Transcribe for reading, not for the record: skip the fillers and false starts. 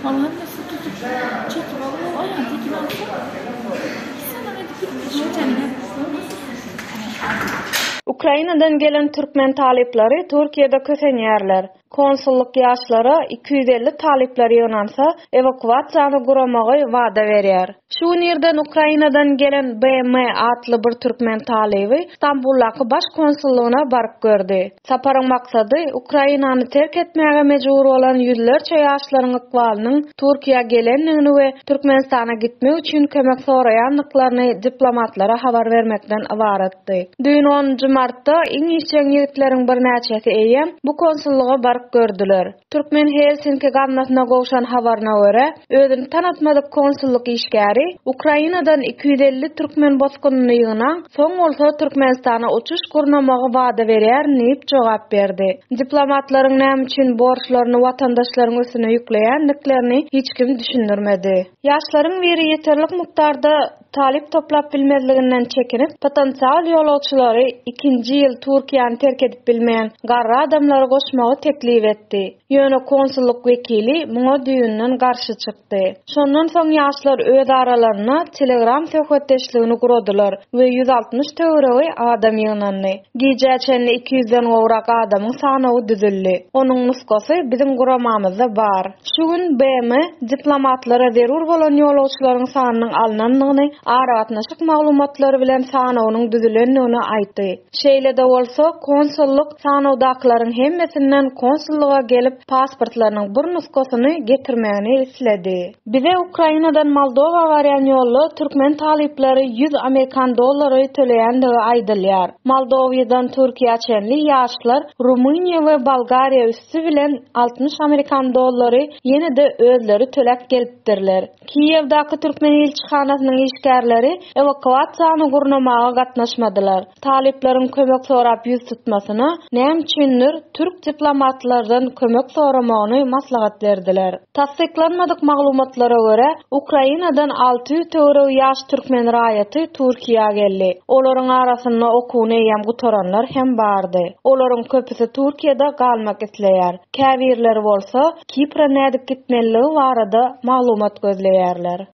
Allah'ın nasıl tutup çekip alıp ayağını tekip alsa sana edip şu canına Ukraina'dan gelen Türkmen talipleri Türkiye'de kösenýärler. Konsulluk ýaşlara 250 talipleri ýonansa evakuasiýany guramagy wada berýär. Şu ýerden Ukraina'dan gelen BM atly bir Türkmen talibi Stambuldaki baş konsullugyna baryp gördi. Saparyň maksady Ukrainany terk etmäge mejbur bolan ýüzlerçe ýaşlaryň ykbalynyň Türkiýe gelenligini we Türkmenistana gitmek üçin kömek soraýanlyklaryny diplomatlara habar bermekden ibaretdi. Dün 10 martda iň işçiň ýigitleriň bir näçesi eýem bu konsulluga baryp gördüler. Türkmen Helsinki gamnasyna gowşan habaryna görä, özüni tanatmadyk konsulluk işgäri Ukraina'dan 250 Türkmen boskunyny ýygynaň soň bolsa Türkmenistana uçuş gurnamagy wada berýär diýip jogap berdi. Diplomatlaryň näme üçin borçlaryny watandaşlaryň üstüne ýükleýänliklerini hiç kim düşündirmedi. Ýaşlaryň biri ýeterlik miktarda talip toplap bilmezliginden çekinip potensial ýolagçylary 2-nji ýyl Türkiýany terk edip bilmeýän garry adamlary goşmagy teklip etdi. Ýöne konsulluk wekili muňa düýünden garşy çykdy. Şondan soň ýaşlar öz aralaryna Telegram söhbetdeşligini guradylar we 160 töweregi adam ýygnandy. Gijaçenli 200-den gowrak adamyň sanagy düzüldi. Onuň nuskasy biziň guramamyzda bar. Şu gün BM diplomatlara zerur bolan ýolagçylaryň sanynyň alnanlygyny aragatnaşyk maglumatlary bilen sanagynyň düzülenligini aýtdy. Şeýle de bolsa konsulluk sanawdaklaryň hemmesinden konsulluga gelip pasportlarynyň bir nuskasyny getirmegini isledi. Bize Ukraina'dan Moldova barýan ýolda Türkmen talipleri 100 Amerikan dollary töleýändigi aýdylýar. Moldowadan Türkiýe çenli ýaşlar Rumyniýa we Bolgariýa üstü bilen 60 Amerikan dollary ýene-de özleri tölep gelipdirler. Kiýewdäki Türkmen elçihanasynyň işgärleri evakuasiýany gurnamaga gatnaşmadylar. Talipleriň kömek sorap ýüz tutmasyna näme üçindir türk diplomatlardan kömek soramagyny maslahat berdiler. Tasdiklanmadyk maglumatlara görä Ukraina'dan 600 töwereg ýaş türkmen raýaty Türkiýe geldi. Olaryň arasynda okuwny ýam gutaranlar hem bardy. Olaryň köpüsi Türkiýede galmak isleýär. Käbirleri bolsa Kipra nädip gitmeligi barada maglumat gözleýärler.